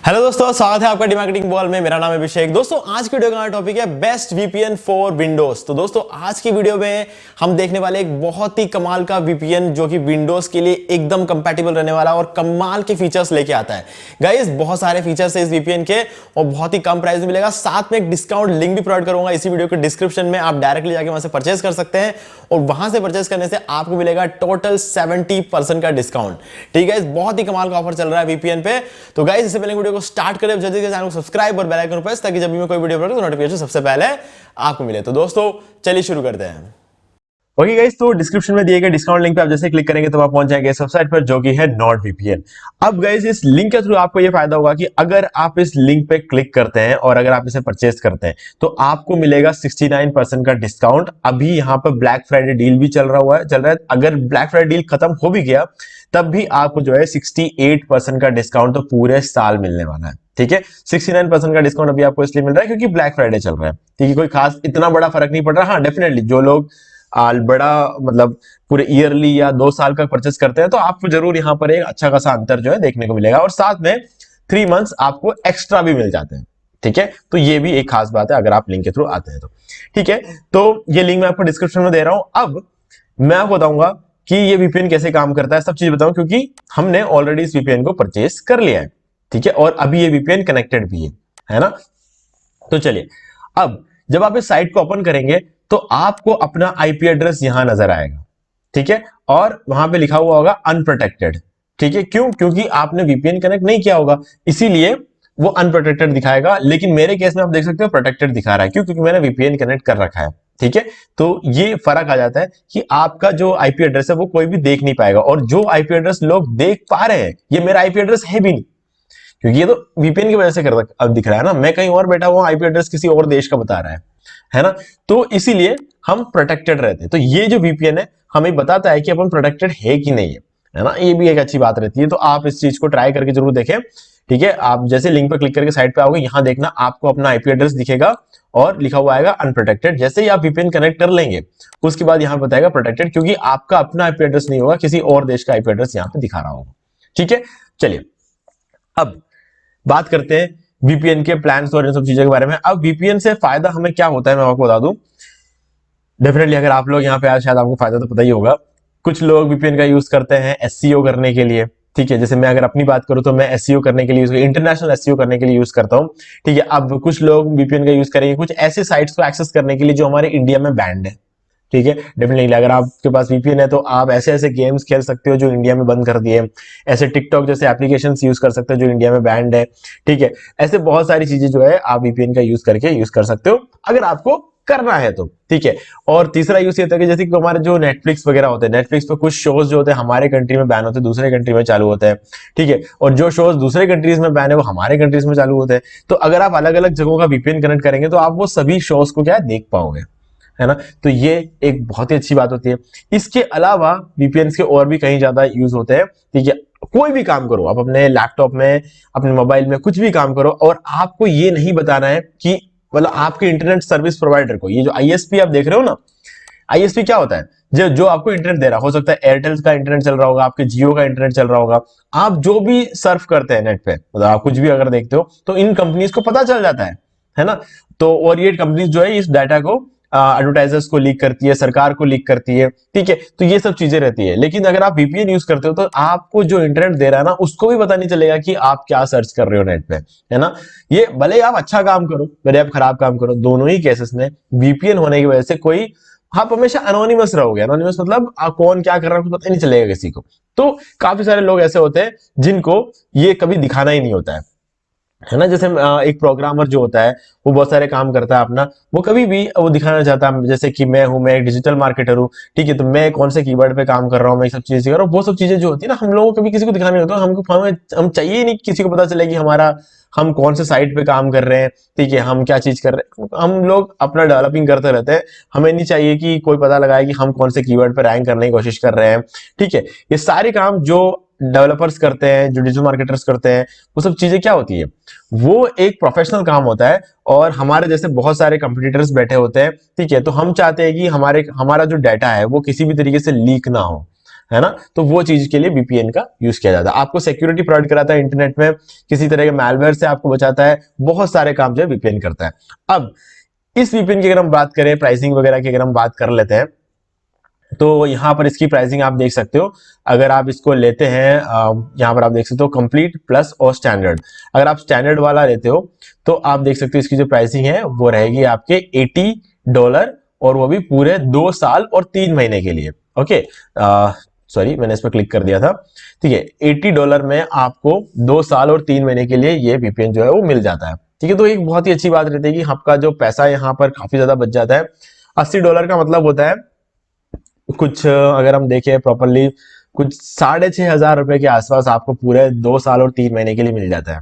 Hello दोस्तों, स्वागत है आपका डिमार्केटिंग बॉल में। मेरा नाम है अभिषेक। दोस्तों, आज की वीडियो का टॉपिक है बेस्ट वीपीएन फॉर विंडोज। तो दोस्तों, आज की वीडियो में हम देखने वाले एक बहुत ही कमाल का वीपीएन जो कि विंडोज के लिए एकदम कंपैटिबल रहने वाला और कमाल के फीचर्स लेके आता है। गाइस, बहुत सारे फीचर्स है इस वीपीएन के और बहुत ही कम प्राइस में मिलेगा। साथ में एक डिस्काउंट लिंक भी प्रोवाइड करूंगा इसी वीडियो के डिस्क्रिप्शन में। आप डायरेक्टली जाके वहां से परचेज कर सकते हैं और वहां से परचेज करने से आपको मिलेगा टोटल 70% का डिस्काउंट। ठीक है, बहुत ही कमाल का ऑफर चल रहा है वीपीएन पे। तो गाइस, इससे पहले वीडियो को स्टार्ट करें, जल्दी से चैनल को सब्सक्राइब और बेल आइकन प्रेस ताकि जब भी मैं कोई वीडियो अपलोड करूं तो नोटिफिकेशन सबसे पहले आपको मिले। तो दोस्तों, चलिए शुरू करते हैं। ओके गाइस, तो डिस्क्रिप्शन में दिए गए डिस्काउंट लिंक पे आप जैसे क्लिक करेंगे तो आप पहुंच जाएंगे इस वेबसाइट पर जो कि है NordVPN। अब गाइस, इस लिंक के थ्रू आपको ये फायदा होगा कि अगर आप इस लिंक पे क्लिक करते हैं और अगर आप इसे परचेज करते हैं तो आपको मिलेगा 69% का डिस्काउंट। अभी यहाँ पर ब्लैक फ्राइडे डील भी चल रहा है। अगर ब्लैक फ्राइडे डील खत्म हो भी गया तब भी आपको जो है 68% का डिस्काउंट तो पूरे साल मिलने वाला है। ठीक है, 69% का डिस्काउंट अभी आपको इसलिए मिल रहा है क्योंकि ब्लैक फ्राइडे चल रहा है। ठीक है, कोई खास इतना बड़ा फर्क नहीं पड़ रहा। हाँ, डेफिनेटली जो लोग बड़ा मतलब पूरे ईयरली या 2 साल का परचेस करते हैं तो आपको जरूर यहाँ पर एक अच्छा खासा अंतर जो है देखने को मिलेगा और साथ में 3 मंथ्स आपको एक्स्ट्रा भी मिल जाते हैं। ठीक है, तो ये भी एक खास बात है अगर आप लिंक के थ्रू आते हैं तो। ठीक है, तो ये लिंक मैं आपको डिस्क्रिप्शन में दे रहा हूं। अब मैं आपको बताऊंगा कि ये वीपीएन कैसे काम करता है, सब चीज बताऊं क्योंकि हमने ऑलरेडी इस वीपीएन को परचेस कर लिया है। ठीक है, और अभी ये वीपीएन कनेक्टेड भी है ना। तो चलिए, अब जब आप इस साइट को ओपन करेंगे तो आपको अपना आईपी एड्रेस यहां नजर आएगा। ठीक है, और वहां पे लिखा हुआ होगा अनप्रोटेक्टेड। ठीक है, क्यों? क्योंकि आपने वीपीएन कनेक्ट नहीं किया होगा, इसीलिए वो अनप्रोटेक्टेड दिखाएगा। लेकिन मेरे केस में आप देख सकते हो प्रोटेक्टेड दिखा रहा है। क्यों? क्योंकि मैंने वीपीएन कनेक्ट कर रखा है। ठीक है, तो ये फर्क आ जाता है कि आपका जो आईपी एड्रेस है वो कोई भी देख नहीं पाएगा और जो आईपी एड्रेस लोग देख पा रहे हैं ये मेरा आईपी एड्रेस है भी नहीं, क्योंकि ये तो वीपीएन की वजह से अब दिख रहा है ना। मैं कहीं और बैठा हुआ, आईपी एड्रेस किसी और देश का बता रहा है ना। तो इसीलिए हम प्रोटेक्टेड रहते हैं। तो ये जो वीपीएन है हमें बताता है कि अपन प्रोटेक्टेड है कि नहीं है ना। ये भी एक अच्छी बात रहती है। तो आप इस चीज को ट्राई करके जरूर देखें। ठीक है, आप जैसे लिंक पर क्लिक करके साइट पे आओगे, यहां देखना आपको अपना आईपी एड्रेस दिखेगा और लिखा हुआ आएगा अनप्रोटेक्टेड। जैसे ही आप वीपीएन कनेक्ट कर लेंगे उसके बाद यहां बताएगा प्रोटेक्टेड, क्योंकि आपका अपना आईपी एड्रेस नहीं होगा, किसी और देश का आईपी एड्रेस यहां पे दिखा रहा होगा। ठीक है, चलिए अब बात करते हैं वीपीएन के प्लान्स और इन सब चीजों के बारे में। अब वीपीएन से फायदा हमें क्या होता है मैं आपको बता दूं। डेफिनेटली अगर आप लोग यहाँ पे आए शायद आपको फायदा तो पता ही होगा। कुछ लोग वीपीएन का यूज करते हैं एसईओ करने के लिए। ठीक है, जैसे मैं अगर अपनी बात करूं तो मैं एसईओ करने के लिए, इंटरनेशनल एसईओ करने के लिए यूज करता हूं। ठीक है, अब कुछ लोग वीपीएन का यूज करेंगे कुछ ऐसे साइट्स को एक्सेस करने के लिए जो हमारे इंडिया में बैंड है। ठीक है, डेफिनेटली अगर आपके पास वीपीएन है तो आप ऐसे ऐसे गेम्स खेल सकते हो जो इंडिया में बंद कर दिए, ऐसे टिकटॉक जैसे एप्लीकेशंस यूज कर सकते हो जो इंडिया में बैंड है। ठीक है, ऐसे बहुत सारी चीजें जो है आप वीपीएन का यूज करके यूज कर सकते हो अगर आपको करना है तो। ठीक है, और तीसरा यूज ये होता है कि जैसे कि हमारे जो नेटफ्लिक्स वगैरह होते हैं, नेटफ्लिक्स पे कुछ शोज जो होते हैं हमारे कंट्री में बैन होते हैं, दूसरे कंट्री में चालू होते हैं। ठीक है, और जो शोज दूसरे कंट्रीज में बैन है वो हमारे कंट्रीज में चालू होते हैं। तो अगर आप अलग अलग जगहों का वीपीएन कनेक्ट करेंगे तो आप वो सभी शोज को क्या देख पाओगे, है ना। तो ये एक बहुत ही अच्छी बात होती है। इसके अलावा वीपीएन के और भी कहीं ज्यादा यूज होते हैं। ठीक है, कोई भी काम करो आप अपने लैपटॉप में, अपने मोबाइल में, कुछ भी काम करो और आपको ये नहीं बताना है कि मतलब आपके इंटरनेट सर्विस प्रोवाइडर को, ये जो आईएसपी आप देख रहे हो ना, आईएसपी क्या होता है? जो आपको इंटरनेट दे रहा हो सकता है एयरटेल का इंटरनेट चल रहा होगा, आपके जियो का इंटरनेट चल रहा होगा, आप जो भी सर्फ करते हैं नेट पे, मतलब आप कुछ भी अगर देखते हो तो इन कंपनीज को पता चल जाता है ना। तो और ये कंपनीज जो है इस डाटा को एडवर्टाइजर्स को लीक करती है, सरकार को लीक करती है। ठीक है, तो ये सब चीजें रहती है। लेकिन अगर आप वीपीएन यूज करते हो तो आपको जो इंटरनेट दे रहा है ना उसको भी पता नहीं चलेगा कि आप क्या सर्च कर रहे हो नेट पे, है ना। ये भले आप अच्छा काम करो भले आप खराब काम करो, दोनों ही केसेस में वीपीएन होने की वजह से कोई, आप हमेशा अनोनिमस रहोगे। अनोनिमस मतलब कौन क्या कर रहा है पता नहीं चलेगा किसी को। तो काफी सारे लोग ऐसे होते हैं जिनको ये कभी दिखाना ही नहीं होता है ना। जैसे एक प्रोग्रामर जो होता है वो बहुत सारे काम करता है अपना, वो कभी भी वो दिखाना चाहता है जैसे कि मैं एक डिजिटल मार्केटर हूँ। ठीक है, तो मैं कौन से कीवर्ड पे काम कर रहा हूँ, मैं सब चीजें कर रहा हूँ। वो सब चीजें जो होती है ना हम लोगों को कभी किसी को दिखाना नहीं होता। हम चाहिए ही नहीं किसी को पता चले कि हम कौन से साइट पे काम कर रहे हैं। ठीक है, हम क्या चीज कर रहे हैं, हम लोग अपना डेवलपिंग करते रहते हैं। हमें नहीं चाहिए कि कोई पता लगाए कि हम कौन से कीवर्ड पे रैंक करने की कोशिश कर रहे हैं। ठीक है, ये सारे काम जो डेवलपर्स करते हैं, जो डिजिटल मार्केटर्स करते हैं, वो सब चीजें क्या होती है, वो एक प्रोफेशनल काम होता है। और हमारे जैसे बहुत सारे कंपटीटर्स बैठे होते हैं। ठीक है, तो हम चाहते हैं कि हमारा जो डाटा है वो किसी भी तरीके से लीक ना हो, है ना। तो वो चीज के लिए वीपीएन का यूज किया जाता है। आपको सिक्योरिटी प्रोवाइड कराता है इंटरनेट में, किसी तरह के मैलवेयर से आपको बचाता है, बहुत सारे काम जो है वीपीएन करता है। अब इस वीपीएन की अगर हम बात करें, प्राइसिंग वगैरह की अगर हम बात कर लेते हैं, तो यहाँ पर इसकी प्राइसिंग आप देख सकते हो। अगर आप इसको लेते हैं, यहाँ पर आप देख सकते हो कंप्लीट, प्लस और स्टैंडर्ड। अगर आप स्टैंडर्ड वाला लेते हो तो आप देख सकते हो इसकी जो प्राइसिंग है वो रहेगी आपके $80, और वो भी पूरे 2 साल और 3 महीने के लिए। ओके, सॉरी मैंने इस पर क्लिक कर दिया था। ठीक है, $80 में आपको 2 साल और 3 महीने के लिए ये वीपीएन जो है वो मिल जाता है। ठीक है, तो एक बहुत ही अच्छी बात रहती है कि आपका जो पैसा यहाँ पर काफी ज्यादा बच जाता है। $80 का मतलब होता है कुछ, अगर हम देखें प्रॉपरली, कुछ 6,500 रुपए के आसपास आपको पूरे 2 साल और 3 महीने के लिए मिल जाता है।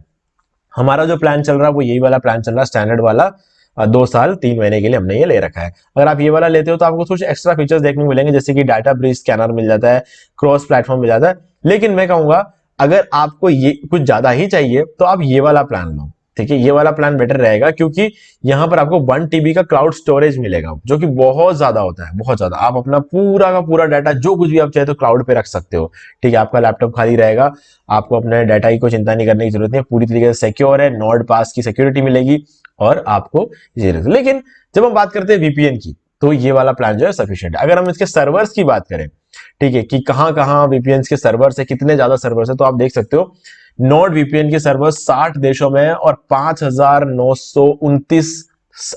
हमारा जो प्लान चल रहा है वो यही वाला प्लान चल रहा है, स्टैंडर्ड वाला। 2 साल 3 महीने के लिए हमने ये ले रखा है। अगर आप ये वाला लेते हो तो आपको कुछ एक्स्ट्रा फीचर्स देखने को मिलेंगे, जैसे कि डाटा ब्रीच स्कैनर मिल जाता है, क्रॉस प्लेटफॉर्म मिल जाता है। लेकिन मैं कहूंगा अगर आपको ये कुछ ज्यादा ही चाहिए तो आप ये वाला प्लान लो। ठीक है, ये वाला प्लान बेटर रहेगा, क्योंकि यहाँ पर आपको 1 TB का क्लाउड स्टोरेज मिलेगा, जो कि बहुत ज्यादा होता है, बहुत ज्यादा। आप अपना पूरा का पूरा डाटा जो कुछ भी आप चाहे तो क्लाउड पे रख सकते हो। ठीक है, आपका लैपटॉप खाली रहेगा, आपको अपने डाटा की कोई चिंता नहीं करने की जरूरत नहीं, पूरी तरीके से सिक्योर है, नॉड पास की सिक्योरिटी मिलेगी और आपको लेकिन जब हम बात करते हैं वीपीएन की, तो ये वाला प्लान जो है सफिशिएंट है। अगर हम इसके सर्वर्स की बात करें, ठीक है, कि कहां कहां वीपीएन के सर्वर्स है, कितने ज्यादा सर्वर्स है, तो आप देख सकते हो नोड वीपीएन के सर्वर्स 60 देशों में और 5,929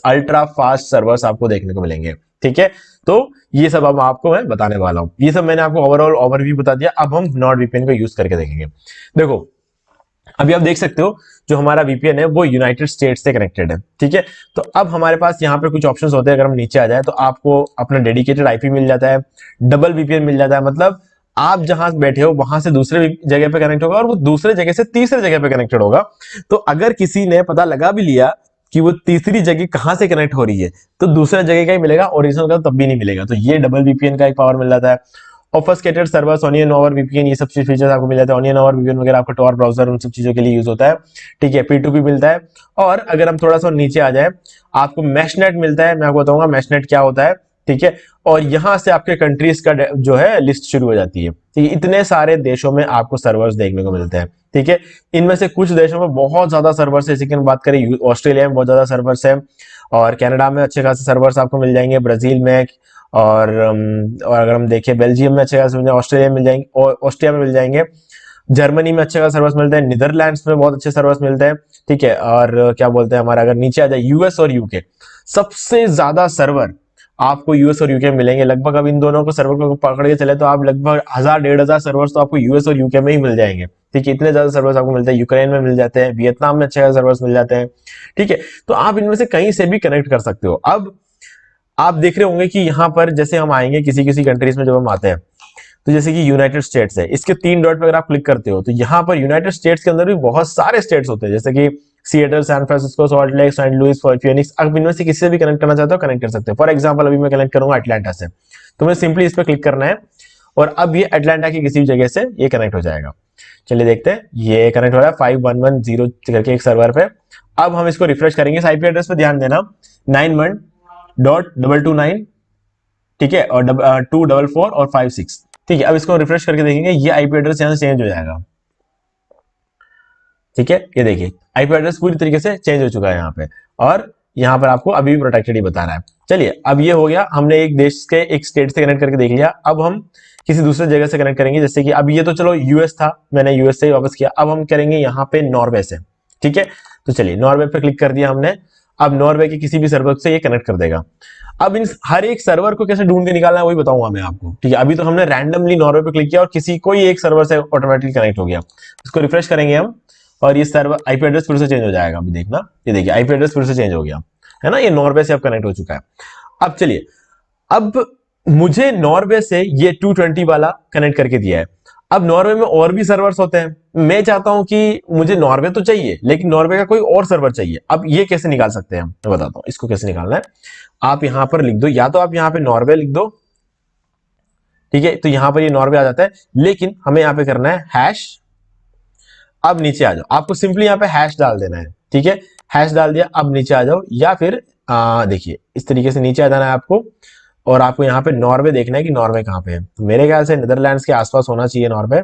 अल्ट्रा फास्ट सर्वर्स आपको देखने को मिलेंगे। ठीक है, तो ये सब अब आपको मैं बताने वाला हूं। ये सब मैंने आपको ओवरऑल ओवरव्यू बता दिया। अब हम नॉड वीपीएन को यूज करके देखेंगे। देखो, अभी आप देख सकते हो जो हमारा वीपीएन है वो यूनाइटेड स्टेट्स से कनेक्टेड है। ठीक है, तो अब हमारे पास यहाँ पे कुछ ऑप्शंस होते हैं। अगर हम नीचे आ जाए तो आपको अपना डेडिकेटेड आईपी मिल जाता है, डबल वीपीएन मिल जाता है, मतलब आप जहां बैठे हो वहां से दूसरे जगह पे कनेक्ट होगा और वो दूसरे जगह से तीसरे जगह पे कनेक्टेड होगा। तो अगर किसी ने पता लगा भी लिया कि वो तीसरी जगह कहां से कनेक्ट हो रही है, तो दूसरे जगह का ही मिलेगा, ओरिजिनल का तब भी नहीं मिलेगा। तो ये डबल वीपीएन का एक पावर मिल जाता है। ऑफस्केटेड सर्वर्स, ऑनियन ओवर वीपीएन, ये सब फीचर्स आपको मिल जाते हैं। ऑनियन ओवर वीपीएन वगैरह आपका टॉर ब्राउजर उन सब चीजों के लिए यूज होता है। ठीक है, P2P मिलता है। और अगर हम थोड़ा सा नीचे आ जाए, आपको मैशनेट मिलता है। मैं आपको बताऊंगा मैशनेट क्या होता है। ठीक है, और यहां से आपके कंट्रीज का जो है लिस्ट शुरू हो जाती है। ठीक है, इतने सारे देशों में आपको सर्वर्स देखने को मिलते हैं। ठीक है, इनमें से कुछ देशों में बहुत ज्यादा सर्वर्स है। जैसे कि हम बात करें, ऑस्ट्रेलिया में बहुत ज्यादा सर्वर्स है, और कनाडा में अच्छे खासे सर्वर्स आपको मिल जाएंगे, ब्राजील में, और अगर हम देखें बेल्जियम में अच्छे खासे मिल जाएंगे, ऑस्ट्रेलिया में मिल जाएंगे, और ऑस्ट्रिया में मिल जाएंगे, जर्मनी में अच्छे खासे सर्वर्स मिलते हैं, नीदरलैंड्स में बहुत अच्छे सर्वर्स मिलते हैं। ठीक है, और क्या बोलते हैं हमारा, अगर नीचे आ जाए यूएस और यूके, सबसे ज्यादा सर्वर आपको यूएस और यूके में मिलेंगे। लगभग अब इन दोनों को सर्वर को पकड़ के चले तो आप लगभग 1,000-1,500 सर्वर्स तो आपको यूएस और यूके में ही मिल जाएंगे। ठीक है, इतने ज्यादा सर्वर्स आपको मिलते हैं। यूक्रेन में मिल जाते हैं, वियतनाम में अच्छे खासे सर्वर्स मिल जाते हैं। ठीक है, तो आप इनमें से कहीं से भी कनेक्ट कर सकते हो। अब आप देख रहे होंगे कि यहाँ पर जैसे हम आएंगे किसी किसी कंट्रीज में, जब हम आते हैं तो जैसे कि यूनाइटेड स्टेट्स है, इसके 3 डॉट पे अगर आप क्लिक करते हो तो यहाँ पर यूनाइटेड स्टेट्स के अंदर भी बहुत सारे स्टेट्स होते हैं, जैसे कि Seattle, San Francisco, Salt Lake, Saint Louis, Phoenix. अब इनमें से किसी से भी कनेक्ट करना चाहते हो कनेक्ट कर सकते हो। फॉर एग्जाम्पल अभी मैं कनेक्ट करूंगा अटलांटा से, तो मैं सिंपली इस पर क्लिक करना है और अब ये अटलांटा की किसी जगह से ये कनेक्ट हो जाएगा। चलिए देखते हैं, ये कनेक्ट हो रहा है 5110 करके एक सर्वर पे। अब हम इसको रिफ्रेश करेंगे। इस आईपी एड्रेस पे ध्यान देना, 91.229, ठीक है, और 244 और 56। ठीक है, अब इसको रिफ्रेश करके देखेंगे, ये आईपी एड्रेस यहां से चेंज हो जाएगा। ठीक है, ये देखिए आईपी एड्रेस पूरी तरीके से चेंज हो चुका है यहाँ पे, और यहाँ पर आपको अभी भी प्रोटेक्टेड ही बता रहा है। चलिए, अब ये हो गया, हमने एक देश के एक स्टेट से कनेक्ट करके देख लिया। अब हम किसी दूसरे जगह से कनेक्ट करेंगे, जैसे कि अब ये तो चलो यूएस था, मैंने यूएस से ही वापस किया। अब हम करेंगे यहाँ पे नॉर्वे से। ठीक है, तो चलिए नॉर्वे पे क्लिक कर दिया हमने। अब नॉर्वे के किसी भी सर्वर से ये कनेक्ट कर देगा। अब इन हर एक सर्वर को कैसे ढूंढ के निकालना है वही बताऊंगा मैं आपको। ठीक है, अभी तो हमने रैंडमली नॉर्वे पे क्लिक किया और किसी कोई एक सर्वर से ऑटोमेटिकली कनेक्ट हो गया। इसको रिफ्रेश करेंगे हम और ये सर्वर आईपी एड्रेस फिर से चेंज हो जाएगा। अभी देखना, ये देखिए आईपी एड्रेस फिर से चेंज हो गया है ना, ये नॉर्वे से अब कनेक्ट हो चुका है। अब चलिए, अब मुझे नॉर्वे से ये 220 वाला कनेक्ट करके दिया है। अब नॉर्वे में और भी सर्वर्स होते हैं, मैं चाहता हूं कि मुझे नॉर्वे तो चाहिए लेकिन नॉर्वे का कोई और सर्वर चाहिए। अब ये कैसे निकाल सकते हैं हम, मैं बताता हूं इसको कैसे निकालना है। आप यहां पर लिख दो, या तो आप यहां पे नॉर्वे लिख दो, ठीक है, तो यहां पर ये नॉर्वे आ जाता है, लेकिन हमें यहां पे करना है हैश। अब नीचे आ जाओ, आपको सिंपली यहाँ पे हैश डाल देना है। ठीक है, हैश डाल दिया, अब नीचे आ जाओ, या फिर देखिए इस तरीके से नीचे आ जाना है आपको, और आपको यहाँ पे नॉर्वे देखना है कि नॉर्वे कहाँ पे है। तो मेरे ख्याल से नीदरलैंड्स के आसपास होना चाहिए नॉर्वे।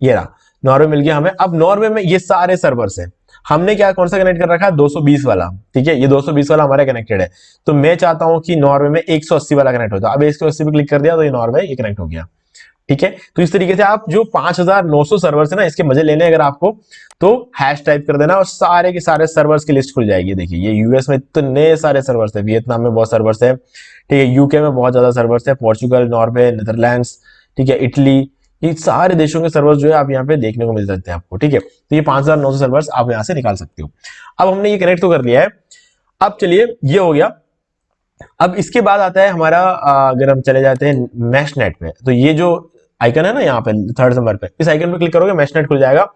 ये रहा, नॉर्वे मिल गया हमें। अब नॉर्वे में ये सारे सर्वर्स हैं। हमने क्या कौन सा कनेक्ट कर रखा है, 220 वाला, ठीक है, ये 220 वाला हमारा कनेक्टेड है। तो मैं चाहता हूं कि नॉर्वे में 180 वाला कनेक्ट हो जाए। अब 180 पे क्लिक कर दिया तो ये नॉर्वे ये कनेक्ट हो गया, ठीक है। तो इस तरीके से आप जो 5900 सर्वर्स है ना, इसके मजे लेने अगर आपको, तो हैश टाइप कर देना और सारे के सारे सर्वर्स की लिस्ट खुल जाएगी। देखिए ये यूएस में इतने सारे सर्वर्स है, वियतनाम में बहुत सर्वर्स है, ठीक है, यूके में बहुत ज्यादा सर्वर्स है, पोर्चुगल, नॉर्वे, नीदरलैंड्स, ठीक है, इटली, ये सारे देशों के सर्वर्स जो है आप यहाँ पे देखने को मिल सकते हैं आपको, ठीक है। तो ये 5900 सर्वर्स आप यहाँ से निकाल सकते हो। अब हमने ये कनेक्ट तो कर लिया है। अब चलिए ये हो गया। अब इसके बाद आता है हमारा अगर हम चले जाते हैं मैश नेट पे, तो ये जो आइकन है ना यहाँ पे 3rd नंबर पे, इस आइकन पे क्लिक करोगे मैश नेट खुल जाएगा।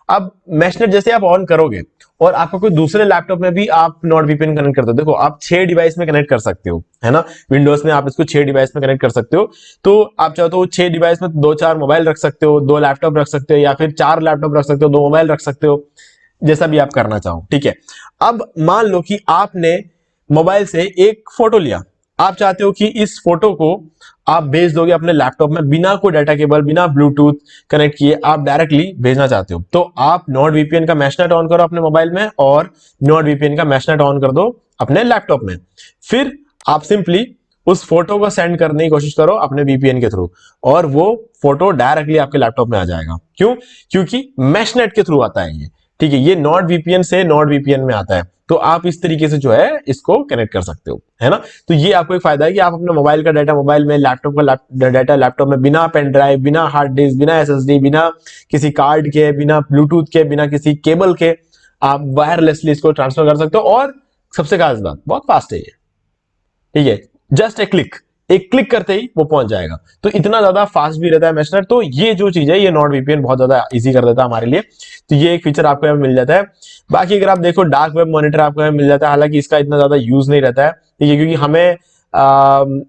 अब मैश नेट जैसे आप ऑन करोगे और आपका कोई दूसरे लैपटॉप में भी आप नॉट वीपीएन कनेक्ट करते हो, देखो आप 6 डिवाइस में कनेक्ट कर सकते हो, है ना, विंडोज में आप इसको 6 डिवाइस में कनेक्ट कर सकते हो। तो आप चाहो तो 6 डिवाइस में 2-4 मोबाइल रख सकते हो, 2 लैपटॉप रख सकते हो, या फिर 4 लैपटॉप रख सकते हो, 2 मोबाइल रख सकते हो, जैसा भी आप करना चाहो, ठीक है। अब मान लो कि आपने मोबाइल से एक फोटो लिया, आप चाहते हो कि इस फोटो को आप भेज दोगे अपने लैपटॉप में बिना कोई डाटा केबल, बिना ब्लूटूथ कनेक्ट किए, आप डायरेक्टली भेजना चाहते हो, तो आप नॉट वीपीएन का मैशनेट ऑन करो अपने मोबाइल में और नॉट वीपीएन का मैशनेट ऑन कर दो अपने लैपटॉप में। फिर आप सिंपली उस फोटो को सेंड करने की कोशिश करो अपने वीपीएन के थ्रू, और वो फोटो डायरेक्टली आपके लैपटॉप में आ जाएगा। क्यों? क्योंकि मैशनेट के थ्रू आता है ये, ठीक है, ये नॉट वीपीएन से नॉट वीपीएन में आता है। तो आप इस तरीके से जो है इसको कनेक्ट कर सकते हो, है ना। तो ये आपको एक फायदा है कि आप अपने मोबाइल का डाटा मोबाइल में, लैपटॉप का डाटा लैपटॉप में, बिना पेन ड्राइव, बिना हार्ड डिस्क, बिना एसएसडी, बिना किसी कार्ड के, बिना ब्लूटूथ के, बिना किसी केबल के, आप वायरलेसली इसको ट्रांसफर कर सकते हो। और सबसे खास बात, बहुत फास्ट है ये, ठीक है, जस्ट एक क्लिक करते ही वो पहुंच जाएगा। तो इतना ज्यादा फास्ट भी रहता है मैशनेट। तो ये जो चीज है ये नॉट वीपीएन बहुत ज्यादा इजी कर देता है हमारे लिए। तो ये एक फीचर आपको यहाँ मिल जाता है। बाकी अगर आप देखो डार्क वेब मॉनिटर आपको यहाँ मिल जाता है, हालांकि इसका इतना ज्यादा यूज नहीं रहता है, ठीक है, क्योंकि हमें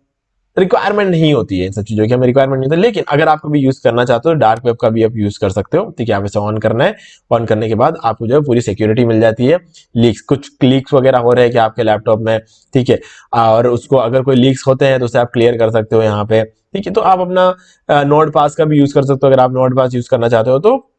रिक्वायरमेंट नहीं होती है इन सब चीजों की, हमें रिक्वायरमेंट नहीं होती। लेकिन अगर आप कभी यूज करना चाहते हो डार्क वेब का भी आप यूज कर सकते हो, ठीक है। आप इसे ऑन करना है, ऑन करने के बाद आपको जो है पूरी सिक्योरिटी मिल जाती है। लीक्स, कुछ लीक्स वगैरह हो रहे हैं कि आपके लैपटॉप में, ठीक है, और उसको अगर कोई लीक्स होते हैं तो उसे आप क्लियर कर सकते हो यहाँ पे, ठीक है। तो आप अपना नोट पास का भी यूज कर सकते हो अगर आप नोट पास यूज करना चाहते हो। तो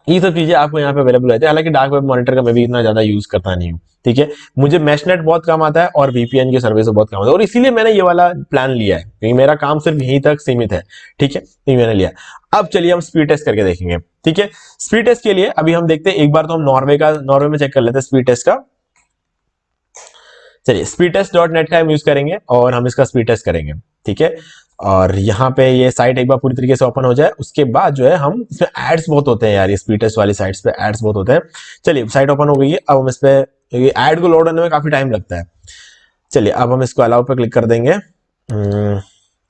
ये सब चीजें आपको यहाँ पे अवेलेबल रहती है। हालांकि डार्क वेब मॉनिटर का मैं भी इतना ज्यादा यूज करता नहीं हूँ, ठीक है, मुझे मैशनेट बहुत काम आता है और वीपीएन की सर्विस बहुत काम आता है, और इसीलिए मैंने ये वाला प्लान लिया है, क्योंकि मेरा काम सिर्फ यहीं तक सीमित है, ठीक है, तो मैंने लिया। अब चलिए हम स्पीड टेस्ट करके देखेंगे, ठीक है। स्पीड टेस्ट के लिए अभी हम देखते हैं, एक बार तो हम नॉर्वे में चेक कर लेते हैं स्पीड टेस्ट का। चलिए speedtest.net का हम यूज करेंगे और हम इसका स्पीड टेस्ट करेंगे, ठीक है। और यहाँ पे ये साइट एक बार पूरी तरीके से ओपन हो जाए, उसके बाद जो है हम इसमें एड्स बहुत होते हैं यार, ये स्पीड टेस्ट वाली साइट्स पे एड्स बहुत होते हैं। चलिए साइट ओपन हो गई है, अब हम इस पे एड को लोड होने में काफी टाइम लगता है। चलिए अब हम इसको अलाउ पे क्लिक कर देंगे।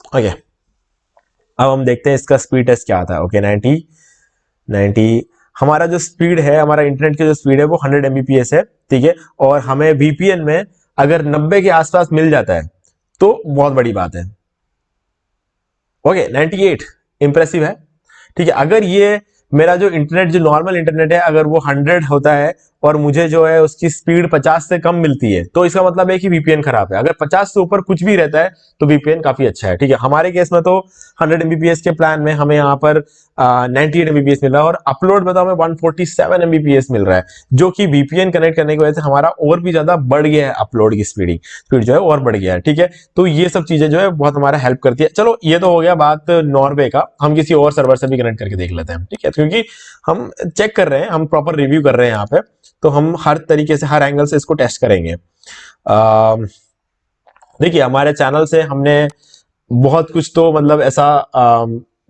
ओके, अब हम देखते हैं इसका स्पीड टेस्ट क्या आता है। ओके 90 हमारा जो स्पीड है, हमारा इंटरनेट की जो स्पीड है वो 100 Mbps है, ठीक है। और हमें वीपीएन में अगर 90 के आसपास मिल जाता है तो बहुत बड़ी बात है। ओके 98 इंप्रेसिव है, ठीक है। अगर ये मेरा जो इंटरनेट, जो नॉर्मल इंटरनेट है, अगर वो 100 होता है और मुझे जो है उसकी स्पीड 50 से कम मिलती है, तो इसका मतलब है कि वीपीएन खराब है। अगर 50 से ऊपर कुछ भी रहता है तो वीपीएन काफी अच्छा है, ठीक है। हमारे केस में तो 100 Mbps के प्लान में हमें यहाँ पर 98 Mbps मिल रहा है, और अपलोड में तो हमें 147 Mbps मिल रहा है, जो कि वीपीएन कनेक्ट करने की वजह से हमारा और भी ज्यादा बढ़ गया है, अपलोड की स्पीड जो है और बढ़ गया है, ठीक है। तो ये सब चीजें जो है बहुत हमारा हेल्प करती है। चलो ये तो हो गया बात नॉर्वे का, हम किसी और सर्वर से भी कनेक्ट करके देख लेते हैं, ठीक है, क्योंकि हम चेक कर रहे हैं, हम प्रॉपर रिव्यू कर रहे हैं यहाँ पे, तो हम हर तरीके से, हर एंगल से इसको टेस्ट करेंगे। देखिए हमारे चैनल से हमने बहुत कुछ तो मतलब ऐसा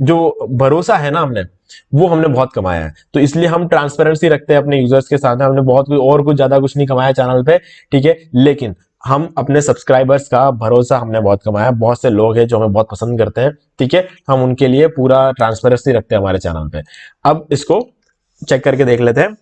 जो भरोसा है ना हमने बहुत कमाया है। तो इसलिए हम ट्रांसपेरेंसी रखते हैं अपने यूजर्स के साथ। हमने बहुत कुछ ज्यादा कुछ नहीं कमाया चैनल पे, ठीक है, लेकिन हम अपने सब्सक्राइबर्स का भरोसा हमने बहुत कमाया। बहुत से लोग हैं जो हमें बहुत पसंद करते हैं, ठीक है, हम उनके लिए पूरा ट्रांसपेरेंसी रखते हैं हमारे चैनल पे। अब इसको चेक करके देख लेते हैं।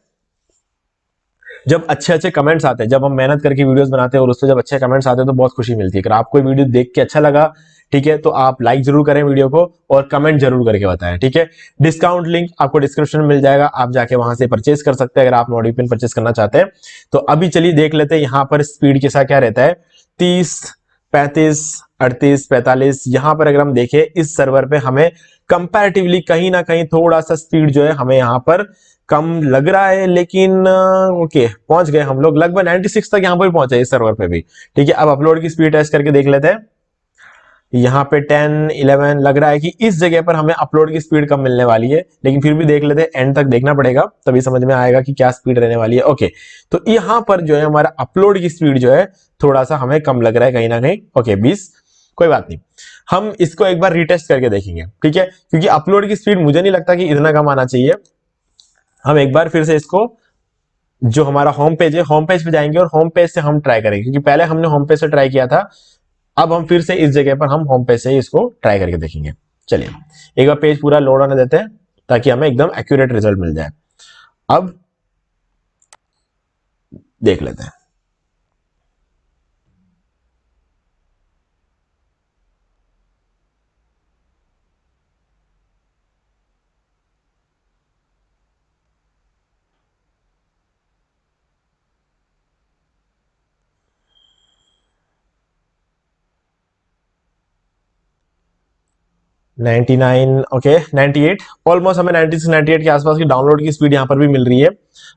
जब अच्छे कमेंट्स आते हैं, जब हम मेहनत करके वीडियोस बनाते हैं और उससे जब अच्छे कमेंट्स आते हैं तो बहुत खुशी मिलती है। अगर आपको वीडियो देख के अच्छा लगा, ठीक है, तो आप लाइक जरूर करें वीडियो को और कमेंट जरूर करके बताएं, ठीक है। डिस्काउंट लिंक आपको डिस्क्रिप्शन में मिल जाएगा, आप जाके वहां से परचेज कर सकते हैं अगर आप नॉट वीपीएन परचेज करना चाहते हैं। तो अभी चलिए देख लेते हैं यहाँ पर स्पीड के साथ क्या रहता है। 30, 35, 38 45 यहाँ पर अगर हम देखें इस सर्वर पे हमें कंपैरेटिवली कहीं ना कहीं थोड़ा सा स्पीड जो है हमें यहाँ पर कम लग रहा है, लेकिन ओके पहुंच गए हम लोग लगभग 96 तक यहाँ पर पहुंचे इस सर्वर पे भी। ठीक है, अब अपलोड की स्पीड टेस्ट करके देख लेते हैं। यहाँ पे 10 11 लग रहा है कि इस जगह पर हमें अपलोड की स्पीड कम मिलने वाली है, लेकिन फिर भी देख लेते हैं, एंड तक देखना पड़ेगा तभी समझ में आएगा कि क्या स्पीड रहने वाली है। ओके, तो यहाँ पर जो है हमारा अपलोड की स्पीड जो है थोड़ा सा हमें कम लग रहा है कहीं ना कहीं। ओके 20, कोई बात नहीं, हम इसको एक बार रिटेस्ट करके देखेंगे। ठीक है, क्योंकि अपलोड की स्पीड मुझे नहीं लगता कि इतना कम आना चाहिए। हम एक बार फिर से इसको, जो हमारा होम पेज है, होम पेज पे जाएंगे और होम पेज से हम ट्राई करेंगे, क्योंकि पहले हमने होम पेज से ट्राई किया था। अब हम फिर से इस जगह पर हम होम पेज से ही इसको ट्राई करके देखेंगे। चलिए एक बार पेज पूरा लोड होने देते हैं ताकि हमें एकदम एक्यूरेट रिजल्ट मिल जाए। अब देख लेते हैं। नाइनटी नाइन, ओके 98, ऑलमोस्ट हमें 96 98 के आसपास की डाउनलोड की स्पीड यहाँ पर भी मिल रही है।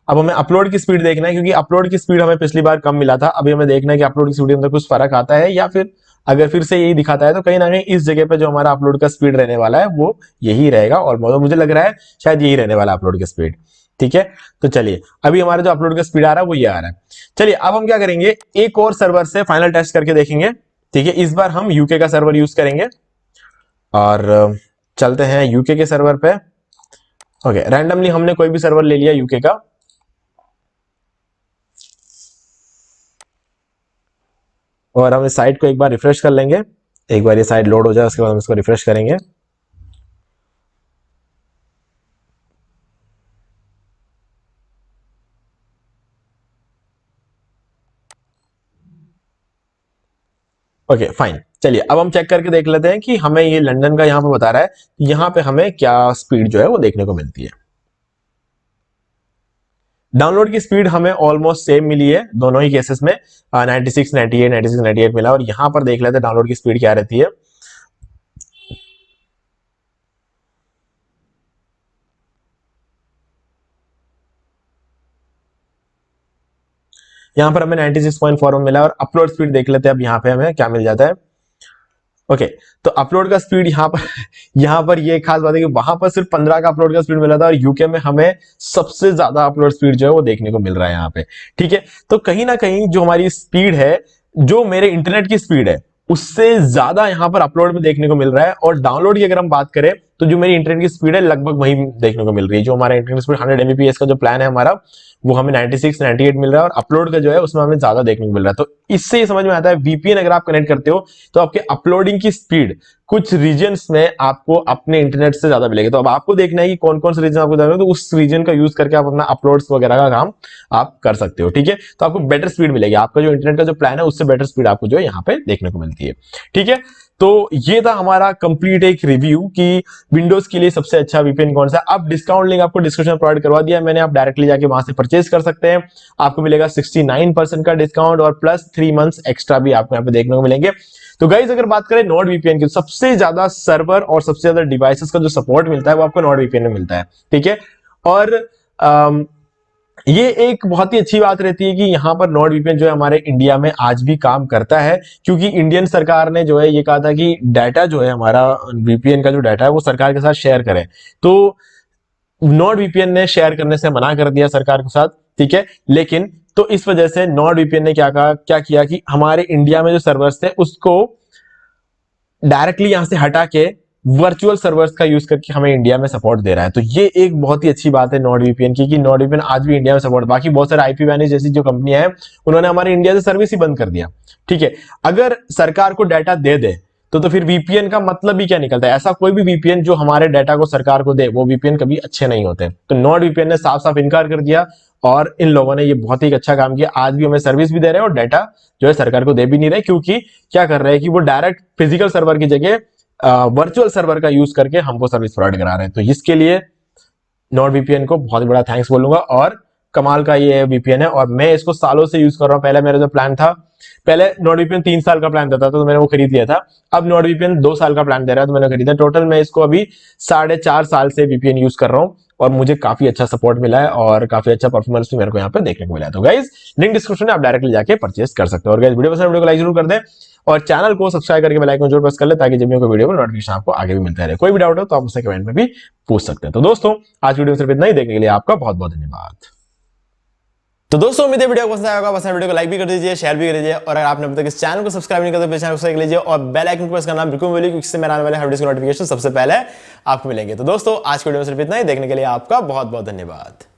अब हमें अपलोड की स्पीड देखना है, क्योंकि अपलोड की स्पीड हमें पिछली बार कम मिला था। अभी हमें देखना है कि अपलोड की स्पीड में अंदर कुछ फर्क आता है, या फिर अगर फिर से यही दिखाता है तो कहीं ना कहीं इस जगह पे जो हमारा अपलोड का स्पीड रहने वाला है वो यही रहेगा ऑलमोस्ट। मुझे लग रहा है शायद यही रहने वाला अपलोड की स्पीड। ठीक है, तो चलिए अभी हमारा जो अपलोड का स्पीड आ रहा है वो ये आ रहा है। चलिए अब हम क्या करेंगे, एक और सर्वर से फाइनल टेस्ट करके देखेंगे। ठीक है, इस बार हम यूके का सर्वर यूज करेंगे और चलते हैं यूके के सर्वर पे। ओके, रैंडमली हमने कोई भी सर्वर ले लिया यूके का, और हम इस साइट को एक बार रिफ्रेश कर लेंगे। एक बार ये साइट लोड हो जाए उसके बाद हम इसको रिफ्रेश करेंगे। ओके फाइन, चलिए अब हम चेक करके देख लेते हैं कि हमें ये लंदन का यहाँ पे बता रहा है, यहाँ पे हमें क्या स्पीड जो है वो देखने को मिलती है। डाउनलोड की स्पीड हमें ऑलमोस्ट सेम मिली है दोनों ही केसेस में, 96 98 96 98 मिला। और यहां पर देख लेते हैं डाउनलोड की स्पीड क्या रहती है। यहां पर हमें 96.41 मिला, और अपलोड स्पीड देख लेते हैं अब यहाँ पे हमें क्या मिल जाता है। ओके, तो अपलोड का स्पीड यहाँ पर ये खास बात है कि वहां पर सिर्फ 15 का अपलोड का स्पीड मिला था, और यूके में हमें सबसे ज्यादा अपलोड स्पीड जो है वो देखने को मिल रहा है यहाँ पे। ठीक है, तो कहीं ना कहीं जो हमारी स्पीड है, जो मेरे इंटरनेट की स्पीड है उससे ज्यादा यहाँ पर अपलोड में देखने को मिल रहा है। और डाउनलोड की अगर हम बात करें तो जो मेरी इंटरनेट की स्पीड है लगभग वही देखने को मिल रही है। जो हमारा इंटरनेट स्पीड 100 Mbps का जो प्लान है हमारा, वो हमें 96 98 मिल रहा है, और अपलोड का जो है उसमें हमें ज्यादा देखने को मिल रहा है। तो इससे ये समझ में आता है वीपीएन अगर आप कनेक्ट करते हो तो आपके अपलोडिंग की स्पीड कुछ रीजन्स में आपको अपने इंटरनेट से ज्यादा मिलेगी। तो अब आपको देखना है कि कौन कौन से रीजन आपको देखना है, तो उस रीजन का यूज करके आप अपना अपलोड्स वगैरह का काम आप कर सकते हो। ठीक है, तो आपको बेटर स्पीड मिलेगी, आपका जो इंटरनेट का जो प्लान है उससे बेटर स्पीड आपको जो है यहाँ पे देखने को मिलती है। ठीक है, तो ये था हमारा कंप्लीट एक रिव्यू कि विंडोज के लिए सबसे अच्छा वीपीएन कौन सा है। अब डिस्काउंट लिंक आपको डिस्क्रिप्शन में प्रोवाइड करवा दिया है मैंने, आप डायरेक्टली जाके वहां से परचेज कर सकते हैं। आपको मिलेगा 69% का डिस्काउंट, और प्लस 3 मंथ्स एक्स्ट्रा भी आपको यहाँ पे देखने को मिलेंगे। तो गाइज अगर बात करें नॉर्ड वीपीएन की, सबसे ज्यादा सर्वर और सबसे ज्यादा डिवाइसेस का जो सपोर्ट मिलता है वो आपको नॉर्ड वीपीएन में मिलता है। ठीक है, और ये एक बहुत ही अच्छी बात रहती है कि यहाँ पर नॉर्ड वीपीएन जो है हमारे इंडिया में आज भी काम करता है, क्योंकि इंडियन सरकार ने जो है ये कहा था कि डाटा जो है हमारा वीपीएन का जो डाटा है वो सरकार के साथ शेयर करें। तो नॉर्ड वीपीएन ने शेयर करने से मना कर दिया सरकार के साथ। ठीक है, लेकिन तो इस वजह से नॉर्ड वीपीएन ने क्या किया कि हमारे इंडिया में जो सर्वर्स थे उसको डायरेक्टली यहां से हटा के वर्चुअल सर्वर्स का यूज करके हमें इंडिया में सपोर्ट दे रहा है। तो ये एक बहुत ही अच्छी बात है नॉर्ड वीपीएन की, कि नॉर्ड वीपीएन आज भी इंडिया में सपोर्ट, बाकी बहुत सारे आईपी वैनिश जैसी जो कंपनियां हैं उन्होंने हमारे इंडिया से सर्विस ही बंद कर दिया। ठीक है, अगर सरकार को डाटा दे दे तो फिर वीपीएन का मतलब ही क्या निकलता है। ऐसा कोई भी वीपीएन जो हमारे डाटा को सरकार को दे वो वीपीएन कभी अच्छे नहीं होते। तो नॉर्ड वीपीएन ने साफ साफ इनकार कर दिया, और इन लोगों ने ये बहुत ही अच्छा काम किया। आज भी हमें सर्विस भी दे रहे हैं और डाटा जो है सरकार को दे भी नहीं रहे, क्योंकि क्या कर रहे हैं कि वो डायरेक्ट फिजिकल सर्वर की जगह वर्चुअल सर्वर का यूज करके हमको सर्विस प्रोवाइड करा रहे हैं। तो इसके लिए नॉर्ड वीपीएन को बहुत बड़ा थैंक्स बोलूंगा, और कमाल का ये वीपीएन है और मैं इसको सालों से यूज कर रहा हूँ। पहले मेरा जो प्लान था, पहले नॉर्ड वीपीएन 3 साल का प्लान देता था तो मैंने वो खरीद लिया था। अब नॉर्ड वीपीएन 2 साल का प्लान दे रहा है तो मैंने खरीदा। टोटल मैं इसको अभी 4.5 साल से वीपीएन यूज कर रहा हूँ और मुझे काफी अच्छा सपोर्ट मिला है और काफी अच्छा परफॉर्मेंस भी मेरे को यहाँ पे देखने को मिला है। तो गाइज लिंक डिस्क्रिप्शन में आप डायरेक्टली जाके परचेस कर सकते हो। और गाइज वीडियो पसंद, वीडियो को लाइक जरूर कर दें और चैनल को सब्सक्राइब करके बेल आइकन जरूर प्रेस कर ले ताकि जब भी कोई वीडियो को नोटिफिकेशन आपको आगे भी मिलता रहे। कोई भी डाउट हो तो आप मुझसे कमेंट में भी पूछ सकते हैं। तो दोस्तों आज वीडियो सिर्फ इतना ही, देखने के लिए आपका बहुत बहुत धन्यवाद। तो दोस्तों उम्मीद है वीडियो को पसंद आएगा। पसंद वीडियो को लाइक भी कर दीजिए, शेयर भी कर दीजिए और अगर आपने अभी तक इस चैनल को सब्सक्राइब नहीं किया तो चैनल को सब्सक्राइब कर लीजिए और बेल आइकन को प्रेस करना बिल्कुल भूलिए क्योंकि इससे मेरे आने वाले हर वीडियो के नोटिफिकेशन सबसे पहले आपको मिलेंगे। तो दोस्तों आज की वीडियो में सिर्फ इतना ही, देखने के लिए आपका बहुत बहुत धन्यवाद।